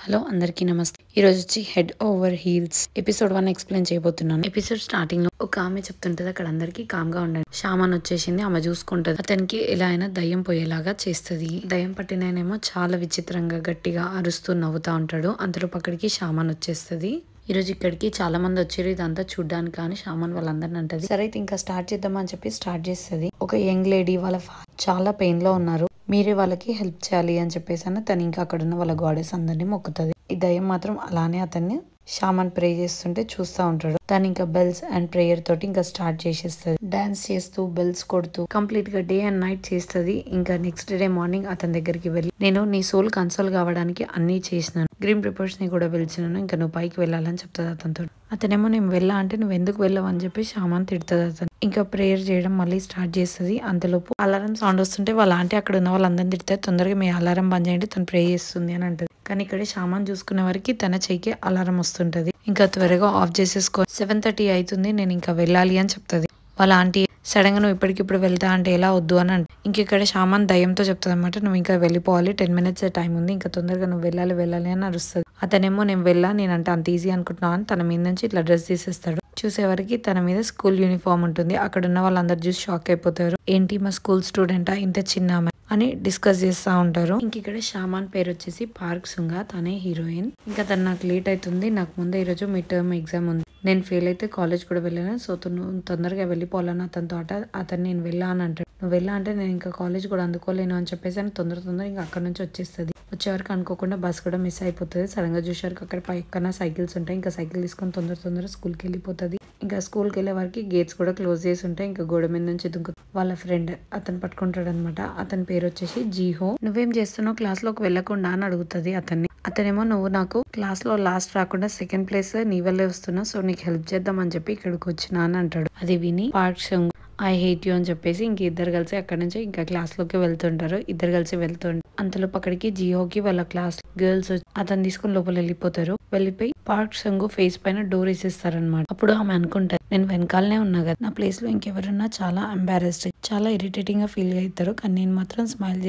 Hello అందరికీ నమస్తే. ఈ రోజు వచ్చి head over heels episode 1 explain చేయబోతున్నాను. ఎపిసోడ్ స్టార్టింగ్ లో ఒక ఆమె చెప్తుంటది, అక్కడ అందరికి కామ్ గా ఉండండి, షామాన్ వచ్చేసింది, ఆమె చూసుకుంటది, అతనికి ఎలా అయినా దయ్యం పోయేలాగా చేస్తది. దయ్యం పట్టిననేమో చాలా విచిత్రంగా గట్టిగా అరుస్తూ నవ్వుతా ఉంటాడు. అంతలో పక్కడికి షామాన్ వచ్చేస్తది. ఈ రోజు ఇక్కడికి చాలా మంది వచ్చారు ఇదంతా చూడ్డానికి కానీ షామాన్ వాళ్ళందరిని అంటది, సరే అయితే ఇంకా స్టార్ట్ చేద్దామని చెప్పి స్టార్ట్ చేస్తది. ఒక యంగ్ లేడీ వాళ్ళ చాలా పెయిన్ లో ఉన్నారు, మీరే వాళ్ళకి హెల్ప్ చేయాలి అని చెప్పేసి తను ఇంకా అక్కడ ఉన్న వాళ్ళ గాడెస్ అందరినీ మొక్కుతుంది. ఈ దయ్యం మాత్రం అలానే అతన్ని షామాన్ ప్రే చేస్తుంటే చూస్తూ ఉంటాడు. తను ఇంకా బెల్స్ అండ్ ప్రేయర్ తోటి ఇంకా స్టార్ట్ చేసేస్తుంది. డాన్స్ చేస్తూ బెల్స్ కొడుతూ కంప్లీట్ గా డే అండ్ నైట్ చేస్తుంది. ఇంకా నెక్స్ట్ డే మార్నింగ్ అతని దగ్గరికి వెళ్ళి, నేను నీ సోల్ కన్సోల్ కావడానికి అన్ని చేసినాను, గ్రీన్ రిపోర్ట్స్ ని కూడా పిలిచినాను, ఇంకా నువ్వు పైకి వెళ్ళాలని చెప్తుంది అతనితో. అతనేమో నేను వెళ్ళా అంటే నువ్వు ఎందుకు వెళ్ళావు అని చెప్పి షామాన్ తిడుతుంది. అతను ఇంకా ప్రేయర్ చేయడం మళ్ళీ స్టార్ట్ చేస్తుంది. అంతలోపు అలారం సౌండ్ వస్తుంటే వాళ్ళ ఆంటీ అక్కడ ఉన్న వాళ్ళందరినీ తిడితే, తొందరగా మీ అలారం బంద్ చేయండి, తను ప్రే చేస్తుంది అని అంటది. కానీ ఇక్కడ షామాన్ చూసుకునే వరకు తన చెయ్యికి అలారం వస్తుంటది. ఇంకా త్వరగా ఆఫ్ చేసేసుకో, 7:30 అవుతుంది, నేను ఇంకా వెళ్ళాలి అని చెప్తుంది. వాళ్ళ ఆంటీ సడన్ గా నువ్వు ఇప్పటికిప్పుడు వెళ్తా అంటే ఎలా, వద్దు అని అంటే ఇంక ఇక్కడ షామాన్ దయ్యంతో చెప్తుంది అనమాట, నువ్వు ఇంకా వెళ్ళిపోవాలి, 10 minutes టైం ఉంది, ఇంకా తొందరగా నువ్వు వెళ్ళాలి అని అరుస్తుంది. అతనేమో నేనంటే అంత ఈజీ అనుకుంటున్నావు అని తన మీద నుంచి ఇట్లా డ్రెస్ తీసేస్తాడు. చూసేవరకు తన మీద స్కూల్ యూనిఫామ్ ఉంటుంది. అక్కడ ఉన్న వాళ్ళందరూ చూసి షాక్ అయిపోతారు. ఏంటి మా స్కూల్ స్టూడెంటా, ఇంత చిన్న అని డిస్కస్ చేస్తా ఉంటారు. ఇంక ఇక్కడ షామాన్ పేరు వచ్చేసి పార్క్ సుంగా, తనే హీరోయిన్. ఇంకా తను నాకు లేట్ అవుతుంది, నాకు ముందే ఈరోజు మిడ్ టర్మ్ ఎగ్జామ్ ఉంది, నేను ఫెయిల్ అయితే కాలేజ్ కూడా వెళ్ళాను, సో నువ్వు తొందరగా వెళ్ళిపోవాలని అతనితో అతను నేను వెళ్ళా అని అంటాడు. నువ్వు వెళ్ళా అంటే నేను ఇంకా కాలేజ్ కూడా అందుకోలేను అని చెప్పేసి అని తొందర ఇంకా అక్కడ నుంచి వచ్చేస్తుంది. వచ్చేవరకు అనుకోకుండా బస్ కూడా మిస్ అయిపోతుంది. సడన్ గా చూసేవరకు అక్కడ పక్కన సైకిల్స్ ఉంటాయి. ఇంకా సైకిల్ తీసుకొని తొందర స్కూల్కి వెళ్ళిపోతుంది. ఇంకా స్కూల్కి వెళ్ళే వరకు గేట్స్ కూడా క్లోజ్ చేసి ఉంటాయి. ఇంకా గోడ మీద నుంచి వాళ్ళ ఫ్రెండ్ అతను పట్టుకుంటాడు అనమాట. అతని పేరు వచ్చేసి జీహో. నువ్వేం చేస్తున్నావు, క్లాస్ లోకి వెళ్ళకుండా అని అడుగుతుంది అతన్ని. అతనేమో నువ్వు నాకు క్లాస్ లో లాస్ట్ రాకుండా సెకండ్ ప్లేస్ నీ వల్లే వస్తున్నా, సో నీకు హెల్ప్ చేద్దాం అని చెప్పి ఇక్కడికి వచ్చినా అని అంటాడు. అది విని park Sung I hate you అని చెప్పేసి ఇంక ఇద్దరు కలిసి అక్కడ నుంచి ఇంకా క్లాస్ లోకి వెళ్తుంటారు. ఇద్దరు కలిసి వెళ్తుంటారు. అంతలో పక్కడికి జియోకి వాళ్ళ క్లాస్ గర్ల్స్ అతను తీసుకుని లోపల వెళ్ళిపోతారు. వెళ్ళిపోయి పార్క్ సంగు ఫేస్ పైన డోర్ వేసేస్తారనమాట. అప్పుడు ఆమె అనుకుంటారు, నేను వెనకాలనే ఉన్నా కదా, నా ప్లేస్ లో ఇంకెవరున్నా చాలా ఎంబారెస్డ్, చాలా ఇరిటేటింగ్ గా ఫీల్ అవుతారు, కానీ నేను మాత్రం స్మైల్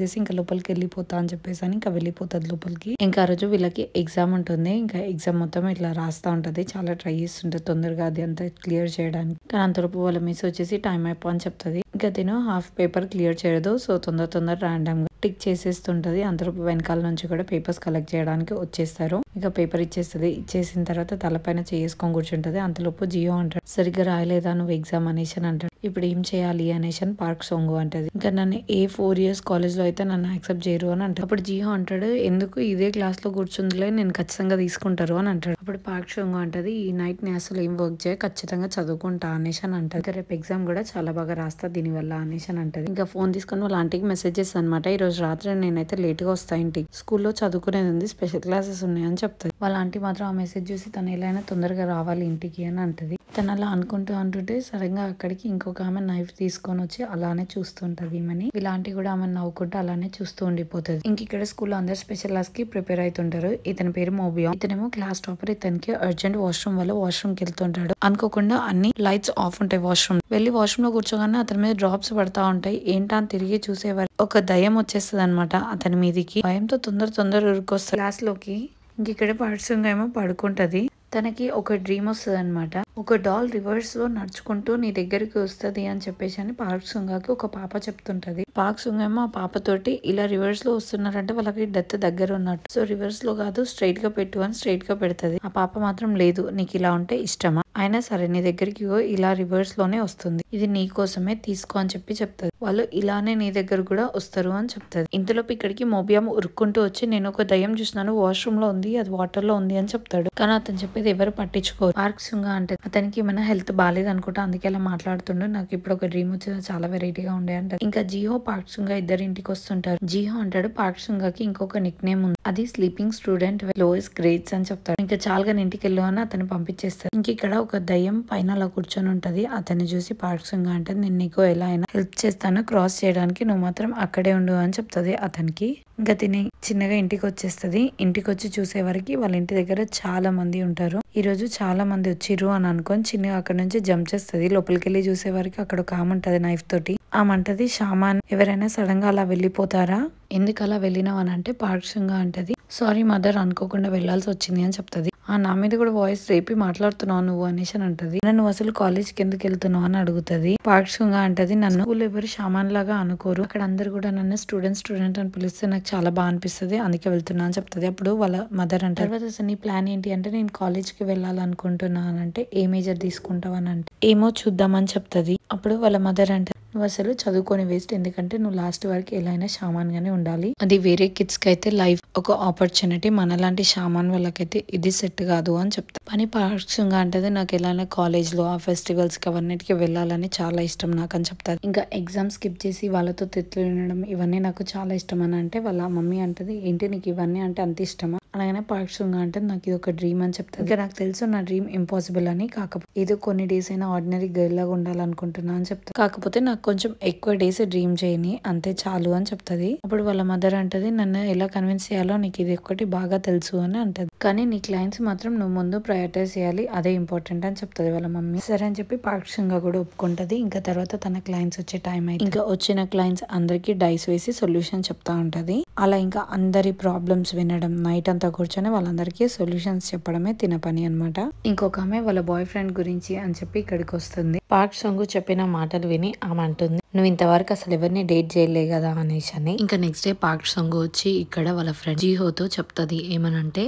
చేసి ఇంకా లోపలికి వెళ్ళిపోతా అని చెప్పేసి అని ఇంకా వెళ్ళిపోతుంది లోపలికి. ఇంకా ఆ రోజు వీళ్ళకి ఎగ్జామ్ ఉంటుంది. ఇంకా ఎగ్జామ్ మొత్తం ఇట్లా రాస్తా ఉంటది. చాలా ట్రై చేస్తుంటది తొందరగా అది అంతా క్లియర్ చేయడానికి. కానీ అంతలోపు వాళ్ళ మిస్ వచ్చేసి టైం అయిపో అని చెప్తుంది. ఇంకా తిను హాఫ్ పేపర్ క్లియర్ చేయదు, సో తొందర ర్యాండమ్ గా టిక్ చేసేస్తుంటది. అంతలోపు వెనకాల నుంచి కూడా పేపర్స్ కలెక్ట్ చేయడానికి వచ్చేస్తారు. ఇంకా పేపర్ ఇచ్చేసిన తర్వాత తలపైన చేసుకొని కూర్చుంటది. అంతలోపు జియో అంటాడు, సరిగ్గా రాయలేదా నువ్వు ఎగ్జామ్ అనేసి అని అంటాడు. ఇప్పుడు ఏం చేయాలి అనేసి అని పార్క్ సొంగు అంటది. ఇంకా నన్ను 4 years కాలేజ్ లో అయితే నన్ను యాక్సెప్ట్ చేయరు అని అంటాడు. అప్పుడు జియో అంటాడు, ఎందుకు ఇదే క్లాస్ లో కూర్చుందిలే, నేను ఖచ్చితంగా తీసుకుంటారు అని అంటాడు. అప్పుడు పార్క్ సొంగు అంటది, ఈ నైట్ నేను అసలు ఏం వర్క్ చేయ, ఖచ్చితంగా చదువుకుంటా అనేసి అని అంటది. ఇంకా రేపు ఎగ్జామ్ కూడా చాలా బాగా రాస్తా దీనివల్ల అనేసి అని అంటది. ఇంకా ఫోన్ తీసుకొని వాళ్ళ ఆంటీకి మెసేజెస్ అనమాట, ఈ రోజు రాత్రి నేనైతే లేట్ గా వస్తా, ఇంటికి స్కూల్లో చదువుకునేది ఉంది, స్పెషల్ క్లాసెస్ ఉన్నాయి అని చెప్తాది. వాళ్ళ ఆంటీ మాత్రం ఆ మెసేజ్ చూసి తను ఎలా అయినా తొందరగా రావాలి ఇంటికి అని అంటది. తను అలా అంటుంటే సడన్ గా అక్కడికి ఇంకొక ఆమె నైఫ్ తీసుకొని వచ్చి అలానే చూస్తుంటది ఈమెని. ఇలాంటి కూడా ఆమె నవ్వుకుంటూ అలానే చూస్తూ ఉండిపోతుంది. ఇంక ఇక్కడ స్కూల్లో అందరు స్పెషల్ క్లాస్ కి ప్రిపేర్ అవుతుంటారు. ఇతని పేరు మోబియా, ఇతనేమో క్లాస్ టాపర్. ఇతనికి అర్జెంట్ వాష్రూమ్ వల్ల వాష్రూమ్ కి వెళ్తుంటాడు. అనుకోకుండా అన్ని లైట్స్ ఆఫ్ ఉంటాయి వాష్రూమ్. వెళ్ళి వాష్రూమ్ లో కూర్చోగానే అతని మీద డ్రాప్స్ పడతా ఉంటాయి. ఏంటా అని తిరిగి చూసేవారు ఒక దయ్యం వచ్చేస్తుంది అనమాట అతని మీదికి. భయంతో తొందర ఉరుకొస్తారు క్లాస్ లోకి. ఇంక ఇక్కడ పార్ట్సింగ్ ఏమో పడుకుంటది. తనకి ఒక డ్రీమ్ వస్తుంది అనమాట, ఒక డాల్ రివర్స్ లో నడుచుకుంటూ నీ దగ్గరికి వస్తుంది అని చెప్పేసి అని పార్క్ సుంగాకి ఒక పాప చెప్తుంటది. పార్క్ సుంగ్ ఏమో ఆ పాపతోటి ఇలా రివర్స్ లో వస్తున్నారంటే వాళ్ళకి డెత్ దగ్గర ఉన్నట్టు, సో రివర్స్ లో కాదు స్ట్రైట్ గా పెట్టు అని స్ట్రైట్ గా పెడుతుంది. ఆ పాప మాత్రం లేదు, నీకు ఇలా ఉంటే ఇష్టమా, అయినా సరే నీ దగ్గరికి ఇలా రివర్స్ లోనే వస్తుంది, ఇది నీ కోసమే తీసుకో అని చెప్పి చెప్తుంది. వాళ్ళు ఇలానే నీ దగ్గర కూడా వస్తారు అని చెప్తుంది. ఇంతలోపు ఇక్కడికి మోబియాము ఉరుక్కుంటూ వచ్చి, నేను ఒక దయ్యం చూసినాను, వాష్రూమ్ లో ఉంది, అది వాటర్ లో ఉంది అని చెప్తాడు. కానీ అతను చెప్పేది ఎవరు పట్టించుకోరు. పార్క్ సుంగా అంటే అతనికి ఏమైనా హెల్త్ బాగాలేదు అనుకుంటా, అందుకే అలా మాట్లాడుతుండే, నాకు ఇప్పుడు ఒక డ్రీమ్ వచ్చింది చాలా వెరైటీగా ఉండే అంటారు. ఇంకా జిహో పార్క్ సుంగా ఇద్దరు ఇంటికి వస్తుంటారు. జిహో అంటాడు పార్క్ సుంగాకి ఇంకొక నిక్ నేమ్ ఉంది, అది స్లీపింగ్ స్టూడెంట్ లోయెస్ట్ గ్రేడ్స్ అని చెప్తాడు. ఇంకా చాలుగా ఇంటికి వెళ్ళు అని అతను పంపించేస్తారు. ఇంక ఇక్కడ ఒక దయ్యం పైన అలా కూర్చొని ఉంటది. అతన్ని చూసి పార్క్ సుంగా అంటే, నేను నీకు ఎలా అయినా హెల్ప్ చేస్తాను క్రాస్ చేయడానికి, నువ్వు మాత్రం అక్కడే ఉండు అని చెప్తుంది అతనికి. ఇంకా తిని చిన్నగా ఇంటికి వచ్చేస్తుంది. ఇంటికి వచ్చి చూసే వరకు వాళ్ళ ఇంటి దగ్గర చాలా మంది ఉంటారు. ఈ రోజు చాలా మంది వచ్చిర్రు అని అనుకొని చిన్నగా అక్కడ నుంచి జంప్ చేస్తుంది. లోపలికి వెళ్ళి చూసే వరకు అక్కడ ఒక ఆమె ఉంటది నైఫ్ తోటి. ఆమంటది, షామాన్ ఎవరైనా సడన్ గా అలా వెళ్ళిపోతారా, ఎందుకు అలా వెళ్ళినావు అని అంటే పార్క్ సుంగా అంటది, సారీ మదర్, అనుకోకుండా వెళ్లాల్సి వచ్చింది అని చెప్తుంది. నా మీద కూడా వాయిస్ రేపి మాట్లాడుతున్నావు నువ్వు అనేసి అని అంటది. నువ్వు అసలు కాలేజ్కి ఎందుకు వెళ్తున్నావు అని అడుగుతుంది. పాక్షంగా అంటది, నన్ను స్కూల్ ఎవరు సామాన్ లాగా అనుకోరు, అక్కడ అందరు కూడా నన్ను స్టూడెంట్ అని పిలిస్తే నాకు చాలా బాగా అనిపిస్తుంది, అందుకే వెళ్తున్నా అని చెప్తుంది. అప్పుడు వాళ్ళ మదర్ అంటారు, తర్వాత అసలు నీ ప్లాన్ ఏంటి అంటే, నేను కాలేజ్కి వెళ్ళాలనుకుంటున్నా అని అంటే, ఏ మేజర్ తీసుకుంటావు అని అంటే, ఏమో చూద్దామని చెప్తుంది. అప్పుడు వాళ్ళ మదర్ అంటే, నువ్వు అసలు చదువుకొని వేస్ట్, ఎందుకంటే నువ్వు లాస్ట్ వరకు ఎలా అయినా సామాన్ గానే ఉండాలి, అది వేరే కిడ్స్ కి అయితే లైఫ్ ఒక ఆపర్చునిటీ, మనలాంటి సామాన్ వాళ్ళకైతే ఇది సెట్ కాదు అని చెప్తా. పని పాక్షంగా అంటది, నాకు ఎలా అయినా కాలేజ్ లో ఆ ఫెస్టివల్స్ కి అవన్నిటికి వెళ్ళాలని చాలా ఇష్టం నాకు అని చెప్తారు. ఇంకా ఎగ్జామ్ స్కిప్ చేసి వాళ్ళతో తిట్లు వినడం ఇవన్నీ నాకు చాలా ఇష్టం అని అంటే, వాళ్ళ మమ్మీ అంటది, ఏంటి నీకు ఇవన్నీ అంటే అంత ఇష్టమా? అలాగనే పాక్షంగా అంటే, నాకు ఇది ఒక డ్రీమ్ అని చెప్తాను. ఇంకా నాకు తెలుసు నా డ్రీమ్ ఇంపాసిబుల్ అని, కాకపోతే ఏదో కొన్ని డేస్ అయినా ఆర్డినరీ గర్ల్ లాగా ఉండాలనుకుంటున్నా అని చెప్తాను. కాకపోతే నాకు కొంచెం ఎక్కువ డేస్ డ్రీమ్ చేయని, అంతే చాలు అని చెప్తుంది. అప్పుడు వాళ్ళ మదర్ అంటది, నన్ను ఎలా కన్విన్స్ చేయాలో నీకు ఇది ఒక్కటి బాగా తెలుసు అని అంటది, కానీ నీ క్లయింట్స్ మాత్రం నువ్వు ముందు ప్రయారిటైజ్ చేయాలి, అదే ఇంపార్టెంట్ అని చెప్తుంది వాళ్ళ మమ్మీ. సరే అని చెప్పి పాక్షంగా కూడా ఒప్పుకుంటది. ఇంకా తర్వాత తన క్లయింట్స్ వచ్చే టైం అయితే, ఇంకా వచ్చిన క్లయింట్స్ అందరికి డైస్ వేసి సొల్యూషన్ చెప్తా ఉంటది. అలా ఇంకా అందరి ప్రాబ్లమ్స్ వినడం, నైట్ అంతా కూర్చొని వాళ్ళందరికీ సొల్యూషన్స్ చెప్పడమే తిన పని అనమాట. ఇంకొక ఆమె వాళ్ళ బాయ్ ఫ్రెండ్ గురించి అని చెప్పి ఇక్కడికి వస్తుంది. పార్క్ సంగు చెప్పిన మాటలు విని ఆమె అంటుంది, నువ్వు ఇంతవరకు అసలు ఎవరిని డేట్ చేయలే కదా అనేసి అని. ఇంకా నెక్స్ట్ డే పార్క్ సంగు వచ్చి ఇక్కడ వాళ్ళ ఫ్రెండ్ జీహోతో చెప్తుంది, ఏమనంటే,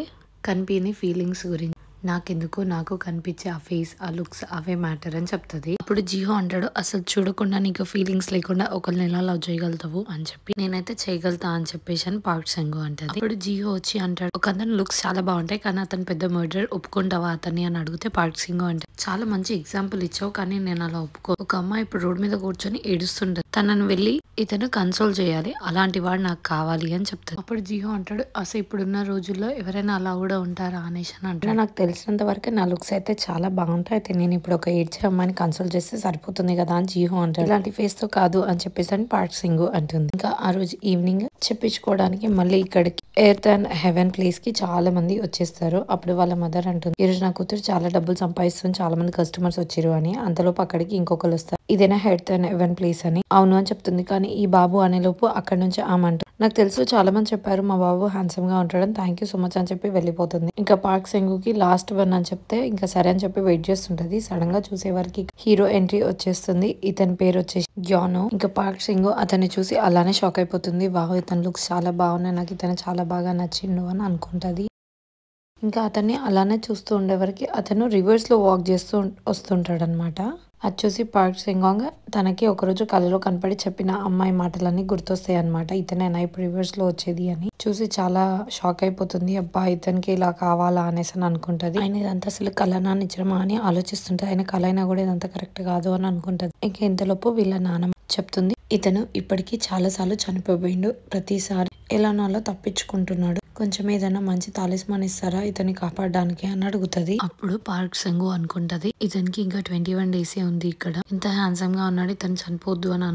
కనిపించని ఫీలింగ్స్ గురించి, నాకెందుకు నాకు కనిపించే ఆ ఫేస్, ఆ లుక్స్ అవే మ్యాటర్ అని చెప్తుంది. అప్పుడు జిహో అంటాడు, అసలు చూడకుండా నీకు ఫీలింగ్స్ లేకుండా ఒకరిని ఎలా లవ్ చేయగలుగుతావు అని చెప్పి, నేనైతే చేయగలుగుతా అని చెప్పేసి అని పార్క్ సంగు అంటది. అప్పుడు జిహో వచ్చి అంటాడు, ఒక అతని లుక్స్ చాలా బాగుంటాయి కానీ అతను పెద్ద మర్డర్, ఒప్పుకుంటావా అతన్ని అని అడిగితే పార్క్ సంగు అంటే, చాలా మంచి ఎగ్జాంపుల్ ఇచ్చావు కానీ నేను అలా ఒప్పుకో. ఒక అమ్మాయి ఇప్పుడు రోడ్ మీద కూర్చొని ఏడుస్తుంటది, తనను వెళ్ళి ఇతను కన్సోల్ చేయాలి, అలాంటి వాడు నాకు కావాలి అని చెప్తాడు. అప్పుడు జిహో అంటాడు, అసలు ఇప్పుడున్న రోజుల్లో ఎవరైనా అలా కూడా ఉంటారా అనేసి అని అంటాడు. నాకు తెలిసినంత వరకు నా లుక్స్ అయితే చాలా బాగుంటాయి, అయితే నేను ఇప్పుడు ఒక ఏడ్చే అమ్మాయిని కన్సల్ట్ చేస్తే సరిపోతుంది కదా అని జీహో అంటాడు. ఇలాంటి ఫేస్ తో కాదు అని చెప్పేసి అని పార్క్ సింగు అంటుంది. ఇంకా ఆ రోజు ఈవినింగ్ చెప్పించుకోవడానికి మళ్ళీ ఇక్కడికి ఎర్త్ అండ్ హెవెన్ ప్లేస్ కి చాలా మంది వచ్చేస్తారు. అప్పుడు వాళ్ళ మదర్ అంటుంది, ఈ రోజు నా కూతురు చాలా డబ్బులు సంపాదిస్తుంది, చాలా మంది కస్టమర్స్ వచ్చారు అని. అంతలోపు అక్కడికి ఇంకొకరు వస్తారు, ఇదేనా హెర్త్ అండ్ హెవెన్ ప్లేస్ అని. అవును అని చెప్తుంది, కానీ ఈ బాబు అనేలోపు అక్కడ నుంచి ఆమె అంటుంది, నాకు తెలుసు చాలా మంది చెప్పారు మా బాబు హ్యాండ్సమ్ గా ఉంటాడని, థ్యాంక్ యూ సో మచ్ అని చెప్పి వెళ్ళిపోతుంది. ఇంకా పార్క్ సింగుకి లాస్ట్ వన్ అని చెప్తే ఇంకా సరే అని చెప్పి వెయిట్ చేస్తుంటది. సడన్ గా చూసే వారికి హీరో ఎంట్రీ వచ్చేస్తుంది. ఇతని పేరు వచ్చేసి గ్యానో. ఇంకా పార్క్ సింగు అతన్ని చూసి అలానే షాక్ అయిపోతుంది, వావ్ ఇతని లుక్స్ చాలా బాగున్నాయి, నాకు ఇతను చాలా బాగా నచ్చిండు అని అనుకుంటది. ఇంకా అతన్ని అలానే చూస్తూ ఉండేవరకు అతను రివర్స్ లో వాక్ చేస్తూ వస్తుంటాడు అనమాట. అది చూసి పార్క్ సింగాంగ్ తనకి ఒకరోజు కళలో కనపడి చెప్పిన అమ్మాయి మాటలన్నీ గుర్తొస్తాయి అనమాట, ఇతనేనా ఇప్పుడు రివర్స్ లో వచ్చేది అని. చూసి చాలా షాక్ అయిపోతుంది, అబ్బా ఇతనికి ఇలా కావాలా అనేసి అని అనుకుంటది. ఆయన ఇదంతా అసలు కళనా నిజమా అని ఆలోచిస్తుంటది. ఆయన కళ అయినా కూడా ఇదంతా కరెక్ట్ కాదు అని అనుకుంటది. ఇంకా ఇంతలోపు వీళ్ళ నాన్న చెప్తుంది, ఇతను ఇప్పటికీ చాలా సార్లు చనిపోయిండు, ప్రతిసారి ఎలానోలా తప్పించుకుంటున్నాడు, కొంచెం ఏదైనా మంచి తాలిస్మాన్ ఇస్తారా ఇతన్ని కాపాడడానికి అని అడుగుతది. అప్పుడు పార్క్ సంగు అనుకుంటది, ఇతనికి ఇంకా 21 days ఉంది, ఇక్కడ ఇంత హ్యాండ్సమ్ గా ఉన్నాడు, ఇతను చనిపోద్దు అని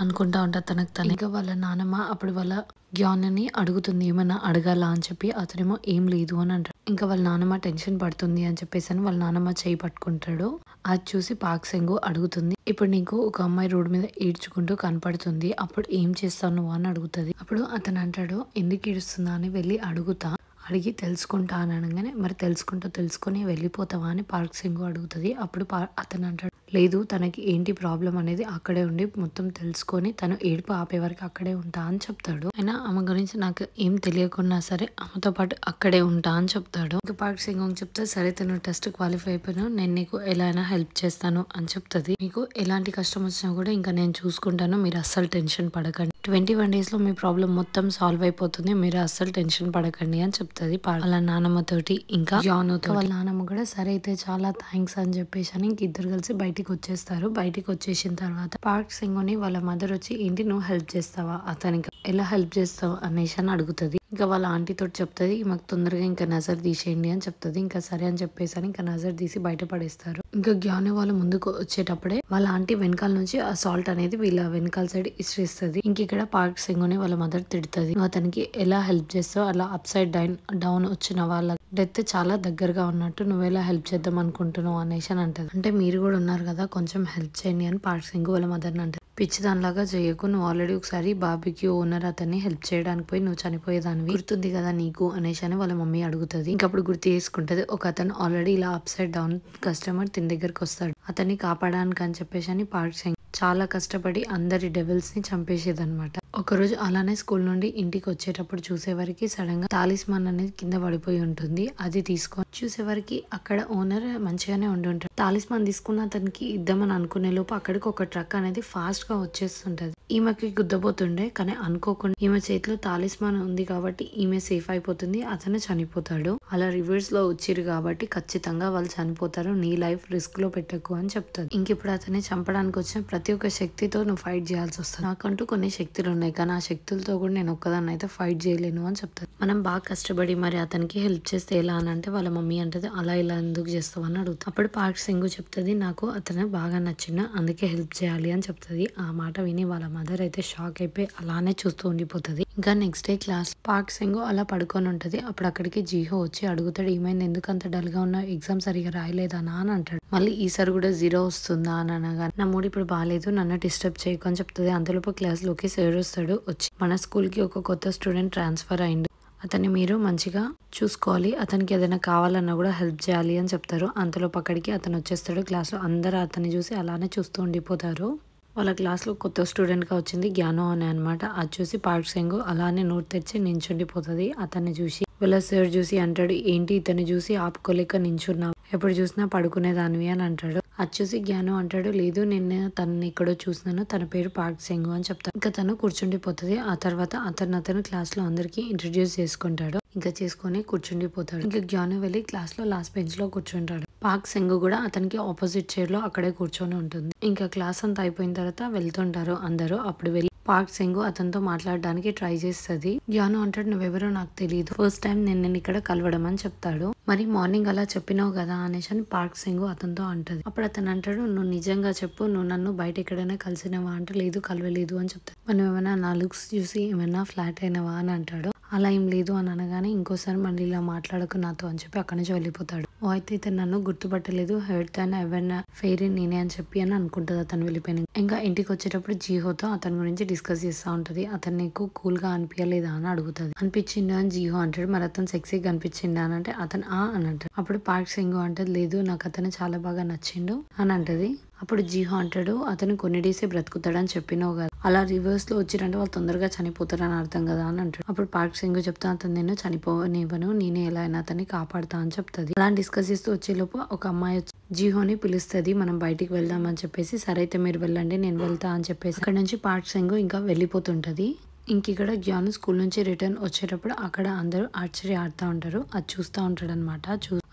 అనుకుంటా ఉంటా తనకు తను. ఇంకా వాళ్ళ నానమ్మ అప్పుడు వాళ్ళ గ్యాన్ని అడుగుతుంది, ఏమన్నా అడగాల అని చెప్పి. అతనేమో ఏం లేదు అని అంటాడు. ఇంకా వాళ్ళ నానమ్మ టెన్షన్ పడుతుంది అని చెప్పేసి అని వాళ్ళ నానమ్మ చేయి పట్టుకుంటాడు. అది చూసి పార్క్ సంగు అడుగుతుంది, ఇప్పుడు నీకు ఒక అమ్మాయి రోడ్డు మీద ఏడ్చుకుంటూ కనపడుతుంది, అప్పుడు ఏం చేస్తావు నువ్వు అని అడుగుతుంది. అప్పుడు అతను అంటాడు, ఎందుకు ఏడుస్తుందా అని వెళ్ళి అడుగుతా, అడిగి తెలుసుకుంటా అని అనగానే, మరి తెలుసుకొని వెళ్ళిపోతావా అని పార్క్ సింగు అడుగుతుంది. అప్పుడు అతను అంటాడు, లేదు తనకి ఏంటి ప్రాబ్లం అనేది అక్కడే ఉండి మొత్తం తెలుసుకొని తను ఏడుపు ఆపే వరకు అక్కడే ఉంటా అని చెప్తాడు. అయినా ఆమె గురించి నాకు ఏం తెలియకున్నా సరే ఆమెతో పాటు అక్కడే ఉంటా అని చెప్తాడు. ఇంకా పార్క్ సింగ్ చెప్తే, సరే తను టెస్ట్ క్వాలిఫై అయిపోయినా నేను నీకు ఎలా అయినా హెల్ప్ చేస్తాను అని చెప్తుంది. మీకు ఎలాంటి కష్టం వచ్చినా కూడా ఇంకా నేను చూసుకుంటాను, మీరు అస్సలు టెన్షన్ పడకండి, 21 days లో మీ ప్రాబ్లం మొత్తం సాల్వ్ అయిపోతుంది, మీరు అస్సలు టెన్షన్ పడకండి అని చెప్తుంది వాళ్ళ నానమ్మ తోటి. ఇంకా జానుతో వాళ్ళ నానమ్మ కూడా సరే అయితే చాలా థ్యాంక్స్ అని చెప్పేసి అని ఇంక ఇద్దరు కలిసి బయటికి వచ్చేస్తారు. బయటికి వచ్చేసిన తర్వాత పార్క్ సింగుని వాళ్ళ మదర్ వచ్చి, ఏంటి నువ్వు హెల్ప్ చేస్తావా అతనికి, ఎలా హెల్ప్ చేస్తావు అనేసి అని అడుగుతుంది. ఇంకా వాళ్ళ ఆంటీ తోటి చెప్తుంది, మాకు తొందరగా ఇంకా నజర్ తీసేయండి అని చెప్తుంది. ఇంకా సరే అని చెప్పేసి అని ఇంకా నజర్ తీసి బయట పడేస్తారు. ఇంకా గ్యాను వాళ్ళు ముందుకు వచ్చేటప్పుడే వాళ్ళ ఆంటీ వెనకాల నుంచి ఆ సాల్ట్ అనేది వీళ్ళ వెనకాల సైడ్ ఇస్తుంది. ఇంక ఇక్కడ పార్క్ సింగుని వాళ్ళ మదర్ తిడుతుంది, నువ్వు అతనికి ఎలా హెల్ప్ చేస్తావు, అలా అప్ సైడ్ డౌన్ వచ్చిన వాళ్ళ డెత్ చాలా దగ్గరగా ఉన్నట్టు నువ్వు ఎలా హెల్ప్ చేద్దాం అనుకుంటున్నావు అనేసి అని అంటది. అంటే మీరు కూడా ఉన్నారు కదా కొంచెం హెల్ప్ చేయండి అని పార్క్ సింగు వాళ్ళ మదర్ ని అంటది. పిచ్చిదానిలాగా చేయకు, నువ్వు ఆల్రెడీ ఒకసారి బార్బిక్యూ ఓనర్ అతన్ని హెల్ప్ చేయడానికి పోయి నువ్వు చనిపోయేదానివి గుర్తుంది కదా నీకు అనేసి అని వాళ్ళ మమ్మీ అడుగుతుంది. ఇంకప్పుడు గుర్తు చేసుకుంటది, ఒక అతను ఆల్రెడీ ఇలా అప్ సైడ్ డౌన్ కస్టమర్ తిని దగ్గరకు వస్తాడు, అతన్ని కాపాడడానికి అని చెప్పేసి అని పార్క్ సెంగ్ చాలా కష్టపడి అందరి డెవిల్స్ ని చంపేసేదన్నమాట. ఒకరోజు అలానే స్కూల్ నుండి ఇంటికి వచ్చేటప్పుడు చూసేవారికి సడన్ గా టాలిస్మాన్ అనేది కింద పడిపోయి ఉంటుంది. అది తీసుకొని చూసేవారికి అక్కడ ఓనర్ మంచిగానే ఉండి ఉంటాడు. టాలిస్మాన్ తీసుకున్న అతనికి ఇద్దామని అనుకునే లోపు అక్కడికి ఒక ట్రక్ అనేది ఫాస్ట్ గా వచ్చేస్తుంటది. ఈమెకి గుద్దబోతుండే కానీ అనుకోకుండా ఈమె చేతిలో టాలిస్మాన్ ఉంది కాబట్టి ఈమె సేఫ్ అయిపోతుంది, అతను చనిపోతాడు. అలా రివర్స్ లో వచ్చిరు కాబట్టి ఖచ్చితంగా వాళ్ళు చనిపోతారు, నీ లైఫ్ రిస్క్ లో పెట్టకు అని చెప్తారు. ఇంకిప్పుడు అతన్ని చంపడానికి వచ్చిన ప్రతి ఒక్క శక్తితో నువ్వు ఫైట్ చేయాల్సి వస్తుంది, నాకంటూ కొన్ని శక్తులు ఉన్నాయి కానీ ఆ శక్తులతో కూడా నేను ఒక్కదాన్ని అయితే ఫైట్ చేయలేను అని చెప్తారు. మనం బాగా కష్టపడి మరి అతనికి హెల్ప్ చేస్తే ఎలా అని అంటే వాళ్ళ మమ్మీ అంటది, అలా ఇలా ఎందుకు చేస్తావు అని అడుగుతుంది. అప్పుడు పార్క్ సింగ్ చెప్తుంది, నాకు అతను బాగా నచ్చిన అందుకే హెల్ప్ చేయాలి అని చెప్తుంది. ఆ మాట విని వాళ్ళ మదర్ అయితే షాక్ అయిపోయి అలానే చూస్తూ ఉండిపోతుంది. ఇంకా next day class park Singh అలా పడుకొని ఉంటది. అప్పుడు అక్కడికి జీహో వచ్చి అడుగుతాడు, ఏమైంది, ఎందుకు అంత డల్ గా ఉన్నా, ఎగ్జామ్ సరిగా రాయలేదా అని అంటాడు. మళ్ళీ ఈసారి కూడా 0 వస్తుందా అని అనగా నా మూడు ఇప్పుడు బాగాలేదు, నన్ను డిస్టర్బ్ చేయకు అని చెప్తుంది. అంతలోపు క్లాస్ లోకి సార్ వస్తాడు. వచ్చి మన స్కూల్ కి ఒక కొత్త స్టూడెంట్ ట్రాన్స్ఫర్ అయిండు, అతన్ని మీరు మంచిగా చూసుకోవాలి, అతనికి ఏదైనా కావాలన్నా కూడా హెల్ప్ చేయాలి అని చెప్తారు. అంతలో అక్కడికి అతను వచ్చేస్తాడు. క్లాస్ లో అందరూ అతన్ని చూసి అలానే చూస్తూ ఉండిపోతారు. వాళ్ళ క్లాస్ లో కొత్త స్టూడెంట్ గా వచ్చింది జ్ఞానో అని అనమాట. అది చూసి పార్క్ సెంగ్ అలానే నోట్ తెచ్చి నించుండిపోతుంది. అతన్ని చూసి వీళ్ళ సార్ చూసి అంటాడు, ఏంటి ఇతన్ని చూసి ఆపుకోలేక నించున్నావు, ఎప్పుడు చూసినా పడుకునేదానివి అని అంటాడు. అది చూసి జ్ఞానం అంటాడు, లేదు నేను తనని ఎక్కడో చూసినాను, తన పేరు పార్క్ సెంగ్ అని చెప్తాను. ఇంకా తను కూర్చుండిపోతుంది. ఆ తర్వాత అతను క్లాస్ లో అందరికి ఇంట్రడ్యూస్ చేసుకుంటాడు. ఇంకా చేసుకుని కూర్చుండిపోతాడు. ఇంకా జ్ఞానం వెళ్ళి క్లాస్ లో లాస్ట్ బెంచ్ లో కూర్చుంటాడు. పార్క్ సెంగ్ కూడా అతనికి ఆపోజిట్ చైర్ లో అక్కడే కూర్చొని ఉంటుంది. ఇంకా క్లాస్ అంతా అయిపోయిన తర్వాత వెళ్తుంటారు అందరూ. అప్పుడు వెళ్ళి పార్క్ సెంగ్ అతనితో మాట్లాడడానికి ట్రై చేస్తుంది. జ్ఞానం అంటాడు, నువ్వెవరో నాకు తెలియదు, ఫస్ట్ టైం నేను ఇక్కడ కలవడం అని చెప్తాడు. మరి మార్నింగ్ అలా చెప్పినావు కదా అనేసి అని పార్క్ సెంగ్ అతనితో అంటది. అప్పుడు అతను అంటాడు, నువ్వు నిజంగా చెప్పు, నువ్వు నన్ను బయట ఎక్కడైనా కలిసినవా అంటే లేదు కలవలేదు అని చెప్తాడు. మనం ఏమైనా నా లుక్స్ చూసి ఏమైనా ఫ్లాట్ అయినవా అని అంటాడు. అలా ఏం లేదు అని అనగానే ఇంకోసారి మళ్ళీ ఇలా మాట్లాడకు నాతో అని చెప్పి అక్కడి నుంచి వెళ్ళిపోతాడు. ఓ అయితే ఇతను నన్ను గుర్తుపట్టలేదు, హెడ్ తన ఎవరైనా ఫెయిర్ నేనే అని చెప్పి అని అనుకుంటుంది అతను వెళ్ళిపోయిన. ఇంకా ఇంటికి వచ్చేటప్పుడు జీహోతో అతని గురించి డిస్కస్ చేస్తూ ఉంటది. అతను నీకు కూల్ గా అనిపించలేదా అని అడుగుతుంది. అనిపించిండు అని జీహో అంటాడు. మరి అతను సెక్సీగా అనిపించిండా అని అంటే అతను అని అంటాడు. అప్పుడు పార్క్ సెంగ్ అంటది, లేదు నాకు అతను చాలా బాగా నచ్చిండు అని అంటది. అప్పుడు జీహో అంటాడు, అతను కొన్ని డేసే బ్రతుకుతాడని చెప్పినావు కదా, అలా రివర్స్ లో వచ్చిరంటే వాళ్ళు తొందరగా చనిపోతారని అర్థం కదా అని అంటాడు. అప్పుడు పార్క్ సెంగ్ చెప్తా, అతను నేను చనిపోనివ్వను, నేనే ఎలా అయినా అతన్ని కాపాడుతా అని చెప్తుంది. అలా డిస్కస్ చేస్తూ వచ్చేలోపు ఒక అమ్మాయి జీహోని పిలుస్తుంది, మనం బయటికి వెళ్దామని చెప్పేసి. సరే అయితే మీరు వెళ్ళండి నేను వెళ్తా అని చెప్పేసి అక్కడ నుంచి పార్క్ సెంగ్ ఇంకా వెళ్ళిపోతుంటది. ఇక్కడ జ్ఞానం స్కూల్ నుంచి రిటర్న్ వచ్చేటప్పుడు అక్కడ అందరూ ఆర్చరీ ఆడుతూ ఉంటారు. అది చూస్తూ ఉంటాడు అనమాట.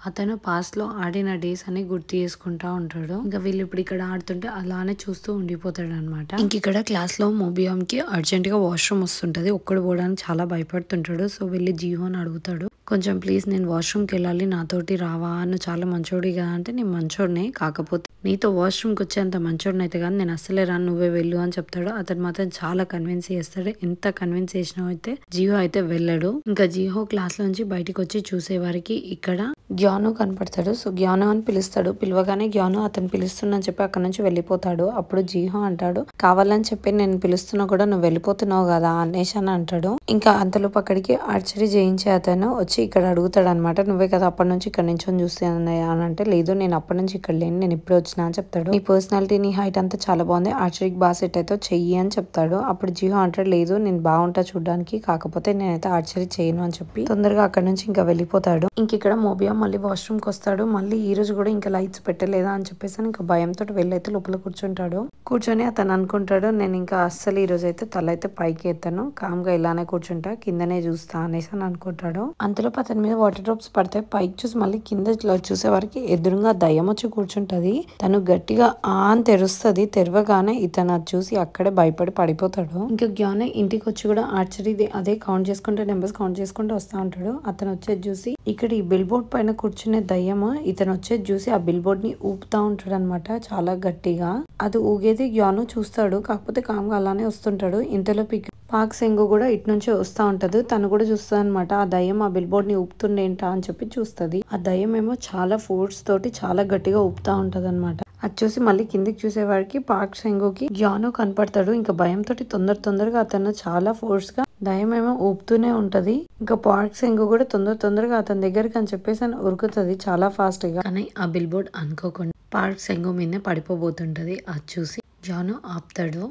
అతను పాస్ట్ లో ఆడిన డేస్ అని గుర్తు చేసుకుంటా ఉంటాడు. ఇంకా వీళ్ళు ఇప్పుడు ఇక్కడ ఆడుతుంటే అలానే చూస్తూ ఉండిపోతాడు అనమాట. ఇక్కడ క్లాస్ లో మోబియామ్ కి అర్జెంట్ గా వాష్రూమ్ వస్తుంటది. ఒక్కడు పోవడానికి చాలా భయపడుతుంటాడు. సో వెళ్ళి జీహోని అడుగుతాడు, కొంచెం ప్లీజ్ నేను వాష్రూమ్కి వెళ్ళాలి, నాతోటి రావా, నువ్వు చాలా మంచోడి కదా అంటే నేను మంచోడినే, కాకపోతే నీతో వాష్రూమ్కి వచ్చేంత మంచోడిని అయితే కానీ నేను అస్సలే రాను, నువ్వే వెళ్ళు అని చెప్తాడు. అతను మాత్రం చాలా కన్విన్స్ చేస్తాడు. ఎంత కన్విన్స్ చేసినా అయితే జీహో అయితే వెళ్ళడు. ఇంకా జీహో క్లాస్ లోంచి బయటకు వచ్చి చూసే వారికి ఇక్కడ జ్ఞాను కనపడతాడు. సో జ్ఞాను అని పిలుస్తాడు. పిలవగానే జ్ఞాను అతను పిలుస్తున్నా చెప్పి అక్కడ నుంచి వెళ్ళిపోతాడు. అప్పుడు జీహో అంటాడు, కావాలని చెప్పి నేను పిలుస్తున్నా కూడా నువ్వు వెళ్ళిపోతున్నావు కదా అనేసి అని అంటాడు. ఇంకా అంతలోపు అక్కడికి ఆర్చరీ చేయించే అతను వచ్చి ఇక్కడ అడుగుతాడు అనమాట, నువ్వే కదా అప్పటి నుంచి ఇక్కడ నుంచి చూస్తే అని అంటే, లేదు నేను అప్పటి నుంచి ఇక్కడ లేను, నేను ఇప్పుడే వచ్చినా అని చెప్తాడు. నీ పర్సనాలిటీ నీ హైట్ అంతా చాలా బాగుంది, ఆర్చరీకి బాగా సెట్ అయితే చెయ్యి అని చెప్తాడు. అప్పుడు జీహో అంటాడు, లేదు నేను బాగుంటా చూడడానికి, కాకపోతే నేనైతే ఆర్చరీ చేయను అని చెప్పి తొందరగా అక్కడ నుంచి ఇంకా వెళ్ళిపోతాడు. ఇక్కడ మోబియా మళ్ళీ వాష్రూమ్ కి వస్తాడు. మళ్ళీ ఈ రోజు కూడా ఇంకా లైట్స్ పెట్టలేదా అని చెప్పేసి ఇంకా భయంతో వెళ్ళైతే లోపల కూర్చుంటాడు. కూర్చొని అతను అనుకుంటాడు, నేను ఇంకా అస్సలు ఈ రోజు అయితే తల అయితే పైకి ఎత్తాను, కామ్గా ఇలానే కూర్చుంటా, కిందనే చూస్తా అనేసి అని అనుకుంటాడు. అంతలోపు అతని మీద వాటర్ డ్రాప్స్ పడతాయి. పైకి చూసి మళ్ళీ కింద చూసే వారికి ఎదురుగా దయ్యం వచ్చి కూర్చుంటది. తను గట్టిగా అని తెరుస్తుంది. తెరవగానే ఇతను అది చూసి అక్కడే భయపడి పడిపోతాడు. ఇంకా జ్ఞానం ఇంటికి వచ్చి కూడా ఆర్చరీ అదే కౌంట్ చేసుకుంటే నెంబర్స్ కౌంట్ చేసుకుంటూ వస్తా ఉంటాడు. అతను వచ్చేది చూసి ఇక్కడ ఈ బిల్ బోర్డ్ పైన కూర్చునే దయ్యము ఇతను వచ్చేది చూసి ఆ బిల్ బోర్డ్ ని ఊపుతా ఉంటాడు అనమాట చాలా గట్టిగా. అది ఊగేది గ్యాను చూస్తాడు, కాకపోతే కామ్గా అలానే వస్తుంటాడు. ఇంతలో పాక్ సెంగు కూడా ఇటు నుంచి వస్తా ఉంటది. తను కూడా చూస్తుంది అనమాట ఆ దయ్యం ఆ బిల్ బోర్డ్ ని ఊపుతుండేంటా అని చెప్పి చూస్తుంది. ఆ దయ్యం ఏమో చాలా ఫోర్స్ తోటి చాలా గట్టిగా ఊపుతా ఉంటది అనమాట. అది చూసి మళ్ళీ కిందికి చూసేవాడికి పాక్ సెంగుకి గ్యాను కనపడతాడు. ఇంకా భయంతో తొందరగా అతను చాలా ఫోర్స్ గా దయ్యం ఏమో ఊపుతూనే ఉంటది. ఇంకా పాక్ సెంగు కూడా తొందరగా అతని దగ్గరికి అని చెప్పేసి అని ఉరుకుతుంది చాలా ఫాస్ట్ గా. కానీ ఆ బిల్ బోర్డ్ అనుకోకుండా పాక్ సెంగు మీదనే పడిపోబోతుంటది. అది చూసి జాను ఆపుతాడు.